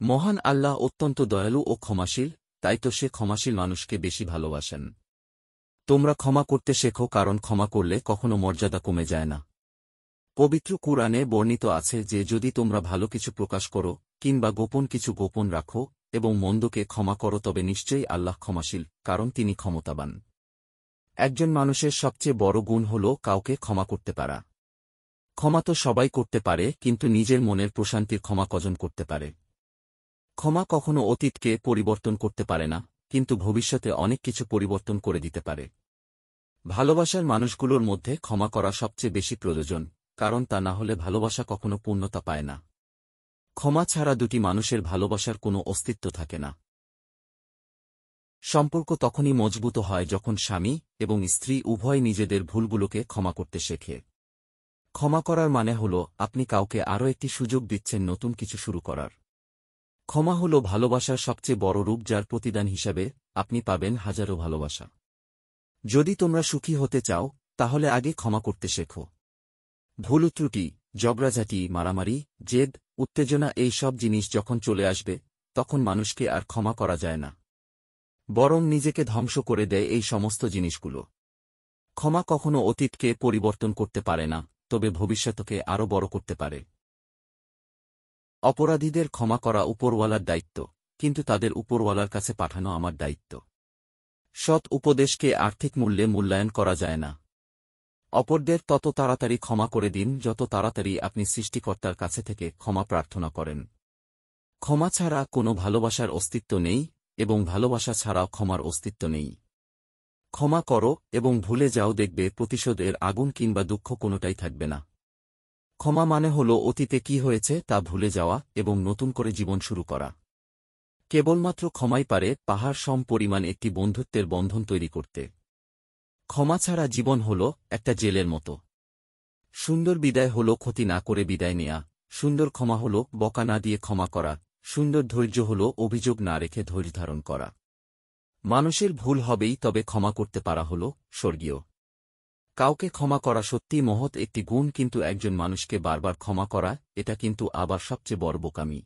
মহান আল্লাহ অত্যন্ত দয়ালু ও ক্ষমাশীল, তাই তো সে ক্ষমাশীল মানুষকে বেশি ভালোবাসেন। তোমরা ক্ষমা করতে শেখো, কারণ ক্ষমা করলে কখনো মর্যাদা কমে যায় না। পবিত্র কুরআনে বর্ণিত আছে যে যদি তোমরা ভালো কিছু প্রকাশ করো কিংবা গোপন কিছু গোপন রাখো এবং মন্দকে ক্ষমা করো তবে নিশ্চয়ই আল্লাহ ক্ষমাশীল, কারণ তিনি ক্ষমতাবান। একজন মানুষের সবচেয়ে বড় গুণ হল কাউকে ক্ষমা করতে পারা। ক্ষমা তো সবাই করতে পারে, কিন্তু নিজের মনের প্রশান্তির ক্ষমা কজন করতে পারে? ক্ষমা কখনো অতীতকে পরিবর্তন করতে পারে না, কিন্তু ভবিষ্যতে অনেক কিছু পরিবর্তন করে দিতে পারে। ভালোবাসার মানুষগুলোর মধ্যে ক্ষমা করা সবচেয়ে বেশি প্রয়োজন, কারণ তা না হলে ভালোবাসা কখনো পূর্ণতা পায় না। ক্ষমা ছাড়া দুটি মানুষের ভালোবাসার কোনো অস্তিত্ব থাকে না। সম্পর্ক তখনই মজবুত হয় যখন স্বামী এবং স্ত্রী উভয় নিজেদের ভুলগুলোকে ক্ষমা করতে শেখে। ক্ষমা করার মানে হল আপনি কাউকে আরও একটি সুযোগ দিচ্ছেন নতুন কিছু শুরু করার। ক্ষমা হল ভালোবাসার সবচেয়ে বড় রূপ, যার প্রতিদান হিসাবে আপনি পাবেন হাজারো ভালোবাসা। যদি তোমরা সুখী হতে চাও, তাহলে আগে ক্ষমা করতে শেখো। ভুল ত্রুটি, ঝগড়াঝাটি, মারামারি, জেদ, উত্তেজনা এই সব জিনিস যখন চলে আসবে, তখন মানুষকে আর ক্ষমা করা যায় না, বরং নিজেকে ধ্বংস করে দেয় এই সমস্ত জিনিসগুলো। ক্ষমা কখনো অতীতকে পরিবর্তন করতে পারে না, তবে ভবিষ্যতকে আরও বড় করতে পারে। অপরাধীদের ক্ষমা করা উপরওয়ালার দায়িত্ব, কিন্তু তাদের উপরওয়ালার কাছে পাঠানো আমার দায়িত্ব। সৎ উপদেশকে আর্থিক মূল্যে মূল্যায়ন করা যায় না। অপরদের তত তাড়াতাড়ি ক্ষমা করে দিন যত তাড়াতাড়ি আপনি সৃষ্টিকর্তার কাছে থেকে ক্ষমা প্রার্থনা করেন। ক্ষমা ছাড়া কোনো ভালোবাসার অস্তিত্ব নেই, এবং ভালোবাসা ছাড়াও ক্ষমার অস্তিত্ব নেই। ক্ষমা করো এবং ভুলে যাও, দেখবে প্রতিশোধের আগুন কিংবা দুঃখ কোনোটাই থাকবে না। ক্ষমা মানে হল অতীতে কি হয়েছে তা ভুলে যাওয়া এবং নতুন করে জীবন শুরু করা। কেবলমাত্র ক্ষমাই পারে পাহাড় সম পরিমাণ একটি বন্ধুত্বের বন্ধন তৈরি করতে। ক্ষমা ছাড়া জীবন হল একটা জেলের মতো। সুন্দর বিদায় হল ক্ষতি না করে বিদায় নেয়া, সুন্দর ক্ষমা হল বকা না দিয়ে ক্ষমা করা, সুন্দর ধৈর্য হল অভিযোগ না রেখে ধৈর্য ধারণ করা। মানুষের ভুল হবেই, তবে ক্ষমা করতে পারা হল স্বর্গীয়। কাউকে ক্ষমা করা সত্যিই মহৎ একটি গুণ, কিন্তু একজন মানুষকে বারবার ক্ষমা করা, এটা কিন্তু আবার সবচেয়ে বড় বোকামি।